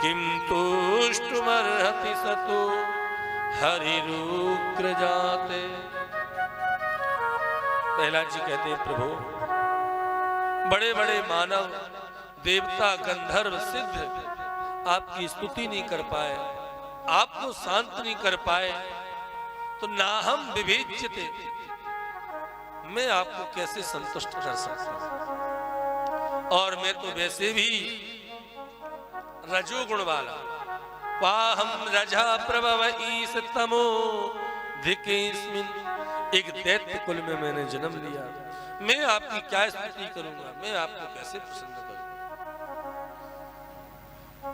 किम तुष्टुमर्हति सतो हरिरुग्र जाते। प्रहलाद जी कहते हैं, प्रभु बड़े बड़े मानव देवता गंधर्व सिद्ध आपकी स्तुति नहीं कर पाए, आपको शांत नहीं कर पाए, तो ना हम विवेच्यते, मैं आपको कैसे संतुष्ट कर सकता हूं। और मैं तो वैसे भी रजोगुण वाला, वाहम रजा प्रभव ईस तमो धिकेस्मिन, एक दैत्य कुल में मैंने जन्म लिया, मैं आपकी क्या स्तुति करूंगा, मैं आपको कैसे प्रसन्न करूंगा।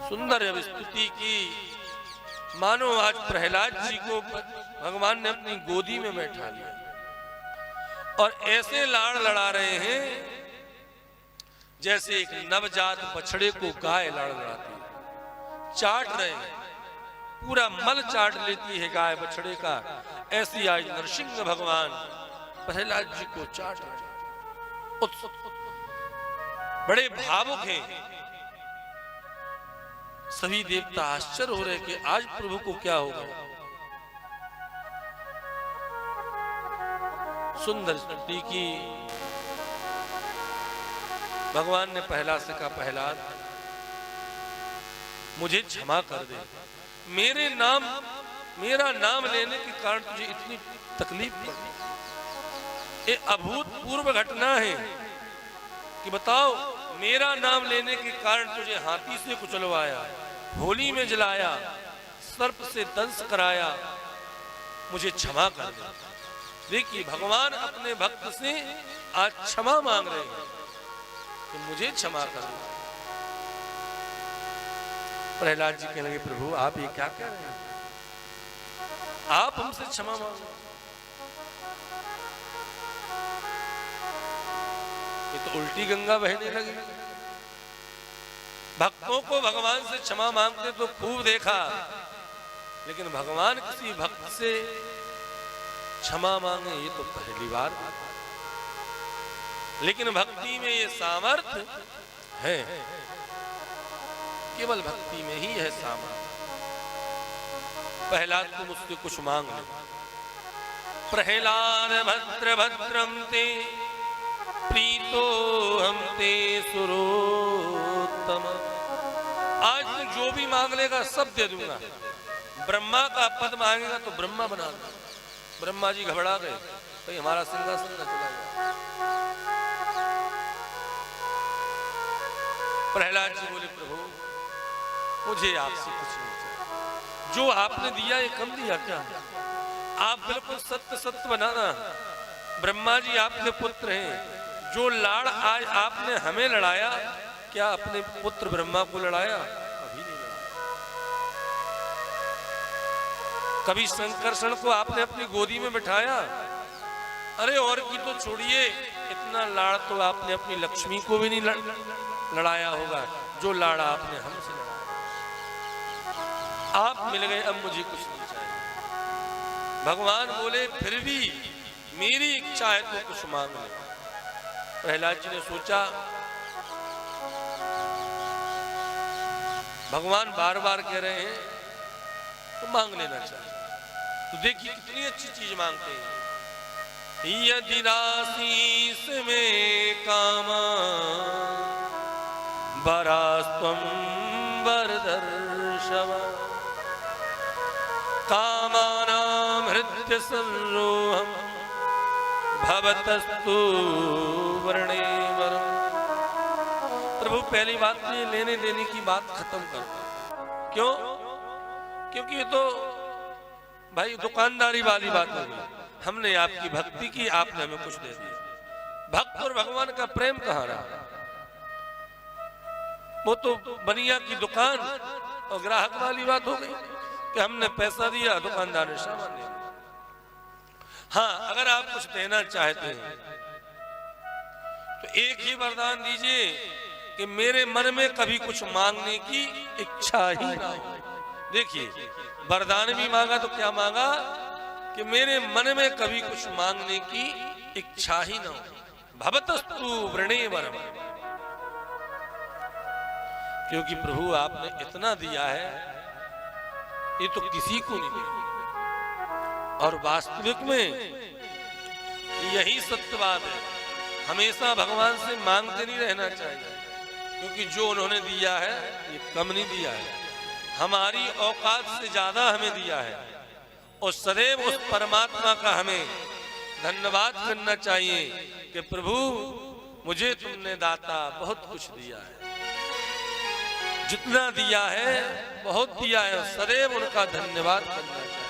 सुंदर स्तुति की, मानो आज प्रहलाद जी को भगवान ने अपनी गोदी में बैठा लिया और ऐसे लाड़ लड़ा रहे हैं जैसे एक नवजात बछड़े को गाय लाड़ लड़ाती है। चाट रहे हैं, पूरा मल चाट लेती है गाय बछड़े का, ऐसी आज नरसिंह भगवान प्रहलाद जी को चाट रहे हैं। बड़े भावुक हैं। सभी देवता आश्चर्य हो रहे कि आज प्रभु को क्या हो गया। सुंदर स्तुति की। भगवान ने प्रहलाद से कहा, प्रहलाद मुझे क्षमा कर दे, मेरा नाम लेने के कारण तुझे इतनी तकलीफ पड़ी। ये अभूतपूर्व घटना है कि बताओ, मेरा नाम लेने के कारण तुझे हाथी से कुचलवाया, होली में जलाया, सर्प से दंश कराया, मुझे क्षमा कर दे। देखिए भगवान अपने भक्त से आज क्षमा मांग रहे हैं कि मुझे क्षमा कर दो। प्रहलाद जी कहने लगे, प्रभु आप ये क्या कह रहे हैं, आप हमसे क्षमा मांगो। ये तो उल्टी गंगा बहने लगी। भक्तों को भगवान से क्षमा मांगते तो खूब देखा, लेकिन भगवान किसी भक्त से क्षमा मांगे ये तो पहली बार। लेकिन भक्ति में ये सामर्थ्य है, केवल भक्ति में ही है सामर्थ्य। प्रहलाद को मुझसे कुछ मांग ले। प्रहलाद भद्र भद्रम ते प्रीतो हम ते सुरोत्तम। आज तू जो भी मांग लेगा सब दे दूंगा। ब्रह्मा का पद मांगेगा तो ब्रह्मा बना दूंगा। ब्रह्मा जी घबरा गए, भाई हमारा सिंहासन न चला गया। प्रहलाद जी बोले, प्रभु मुझे आपसे कुछ नहीं चाहिए, जो आपने दिया ये कम दिया क्या? आप बिल्कुल सत्य सत्य बनाना। ब्रह्मा जी आपके पुत्र हैं, जो लाड़ आज आपने हमें लड़ाया, क्या अपने पुत्र ब्रह्मा को लड़ाया? कभी नहीं लड़ाया। कभी संकर्षण को आपने अपनी गोदी में बिठाया? अरे और की तो छोड़िए, इतना लाड़ तो आपने अपनी लक्ष्मी को भी नहीं लड़ाया होगा, जो लाड़ आपने हमसे लड़ाया। आप मिल गए, अब मुझे कुछ नहीं चाहिए। भगवान बोले, फिर भी मेरी इच्छा है तो कुछ मांग ले। प्रहलाद जी ने सोचा, भगवान बार बार कह रहे हैं तो मांग लेना चाहिए। तो देखिए कितनी अच्छी चीज मांगते हैं। यदि राशीस में कामा वरास्त्वं वरदर्शव कामानां हृदय संरोहम् भवतस्तु वर्णे वरम्। प्रभु पहली बात ये लेने देने की बात खत्म कर। क्यों? क्योंकि ये तो भाई दुकानदारी वाली बात हो गई। हमने आपकी भक्ति की, आपने हमें कुछ दे दिया। भक्त और भगवान का प्रेम कहाँ रहा? वो तो बनिया की दुकान और ग्राहक वाली बात हो गई कि हमने पैसा दिया, दुकानदार ने सामान दिया। हाँ, अगर आप कुछ देना चाहते हैं तो एक ही वरदान दीजिए कि मेरे मन में कभी कुछ मांगने की इच्छा ही ना हो। देखिए वरदान भी मांगा तो क्या मांगा कि मेरे मन में कभी कुछ मांगने की इच्छा ही ना हो। भवतस्तु वृणे वरम। क्योंकि प्रभु आपने इतना दिया है, ये तो किसी को नहीं दिया। और वास्तविक में यही सत्यवाद है, हमेशा भगवान से मांगते नहीं रहना चाहिए, क्योंकि जो उन्होंने दिया है ये कम नहीं दिया है, हमारी औकात से ज्यादा हमें दिया है। और सदैव उस परमात्मा का हमें धन्यवाद करना चाहिए कि प्रभु मुझे तुमने दाता बहुत कुछ दिया है, जितना दिया है बहुत दिया है, सदैव उनका धन्यवाद करना चाहिए।